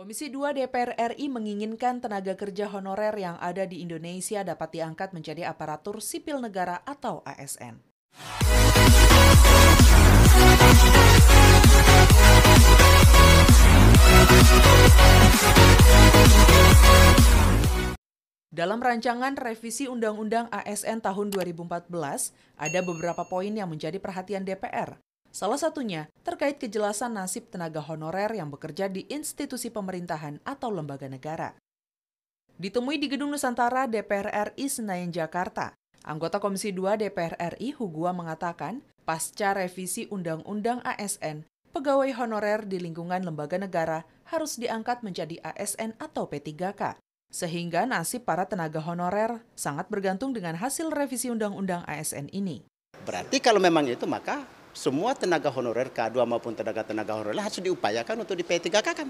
Komisi 2 DPR RI menginginkan tenaga kerja honorer yang ada di Indonesia dapat diangkat menjadi aparatur sipil negara atau ASN. Dalam rancangan revisi Undang-Undang ASN tahun 2014, ada beberapa poin yang menjadi perhatian DPR. Salah satunya terkait kejelasan nasib tenaga honorer yang bekerja di institusi pemerintahan atau lembaga negara. Ditemui di Gedung Nusantara DPR RI Senayan, Jakarta, anggota Komisi 2 DPR RI Hugua mengatakan, pasca revisi Undang-Undang ASN, pegawai honorer di lingkungan lembaga negara harus diangkat menjadi ASN atau P3K. Sehingga nasib para tenaga honorer sangat bergantung dengan hasil revisi Undang-Undang ASN ini. Berarti kalau memang itu maka semua tenaga honorer K2 maupun tenaga honorer harus diupayakan untuk di P3K kan?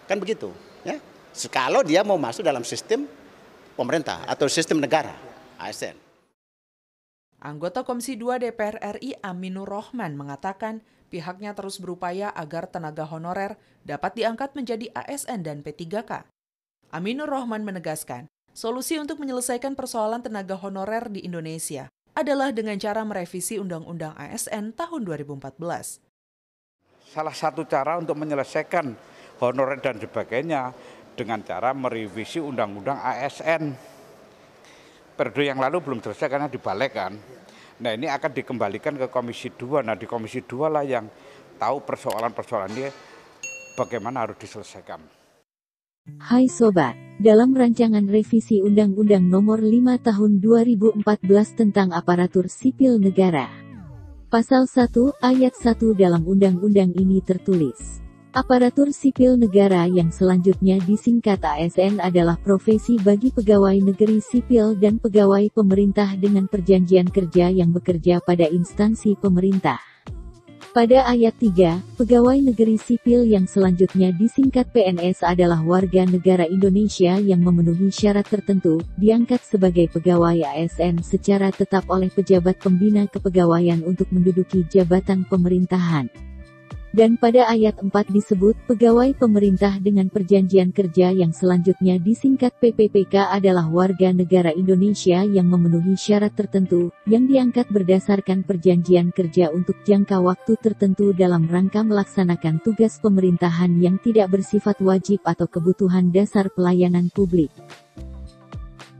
Kan begitu, ya? Kalau dia mau masuk dalam sistem pemerintah atau sistem negara, ASN. Anggota Komisi 2 DPR RI Aminur Rohman mengatakan pihaknya terus berupaya agar tenaga honorer dapat diangkat menjadi ASN dan P3K. Aminur Rohman menegaskan, solusi untuk menyelesaikan persoalan tenaga honorer di Indonesia adalah dengan cara merevisi Undang-Undang ASN tahun 2014. Salah satu cara untuk menyelesaikan honorer dan sebagainya dengan cara merevisi Undang-Undang ASN. Periode yang lalu belum selesai karena dibalikan. Nah, ini akan dikembalikan ke Komisi 2. Nah, di Komisi 2 lah yang tahu persoalan-persoalan ini bagaimana harus diselesaikan. Hai Sobat, dalam rancangan revisi Undang-Undang Nomor 5 Tahun 2014 tentang Aparatur Sipil Negara. Pasal 1 Ayat 1 dalam Undang-Undang ini tertulis, aparatur sipil negara yang selanjutnya disingkat ASN adalah profesi bagi pegawai negeri sipil dan pegawai pemerintah dengan perjanjian kerja yang bekerja pada instansi pemerintah. Pada ayat 3, pegawai negeri sipil yang selanjutnya disingkat PNS adalah warga negara Indonesia yang memenuhi syarat tertentu, diangkat sebagai pegawai ASN secara tetap oleh pejabat pembina kepegawaian untuk menduduki jabatan pemerintahan. Dan pada ayat 4 disebut, pegawai pemerintah dengan perjanjian kerja yang selanjutnya disingkat PPPK adalah warga negara Indonesia yang memenuhi syarat tertentu, yang diangkat berdasarkan perjanjian kerja untuk jangka waktu tertentu dalam rangka melaksanakan tugas pemerintahan yang tidak bersifat wajib atau kebutuhan dasar pelayanan publik.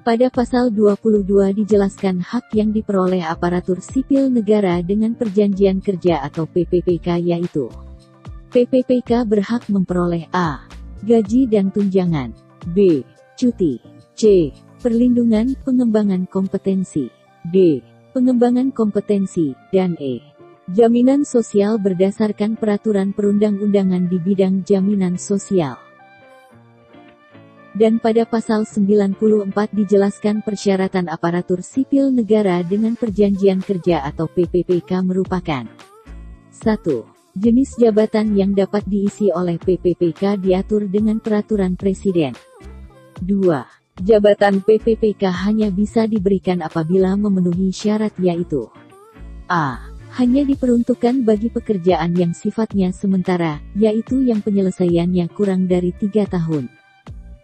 Pada pasal 22 dijelaskan hak yang diperoleh aparatur sipil negara dengan perjanjian kerja atau PPPK yaitu PPPK berhak memperoleh A. Gaji dan tunjangan, B. Cuti, C. Perlindungan, pengembangan kompetensi, D. Pengembangan kompetensi, dan E. Jaminan sosial berdasarkan peraturan perundang-undangan di bidang jaminan sosial. Dan pada pasal 94 dijelaskan persyaratan aparatur sipil negara dengan perjanjian kerja atau PPPK merupakan 1. Jenis jabatan yang dapat diisi oleh PPPK diatur dengan peraturan presiden. 2. Jabatan PPPK hanya bisa diberikan apabila memenuhi syarat yaitu A. Hanya diperuntukkan bagi pekerjaan yang sifatnya sementara, yaitu yang penyelesaiannya kurang dari 3 tahun.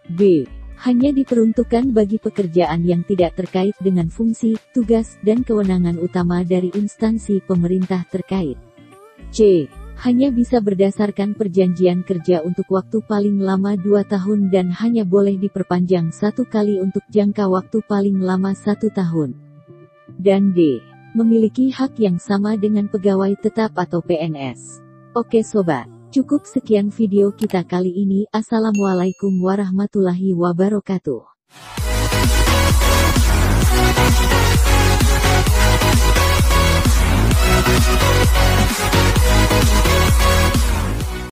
B. Hanya diperuntukkan bagi pekerjaan yang tidak terkait dengan fungsi, tugas, dan kewenangan utama dari instansi pemerintah terkait. C. Hanya bisa berdasarkan perjanjian kerja untuk waktu paling lama 2 tahun dan hanya boleh diperpanjang 1 kali untuk jangka waktu paling lama 1 tahun. Dan D. Memiliki hak yang sama dengan pegawai tetap atau PNS. Oke Sobat. Cukup sekian video kita kali ini. Assalamualaikum warahmatullahi wabarakatuh.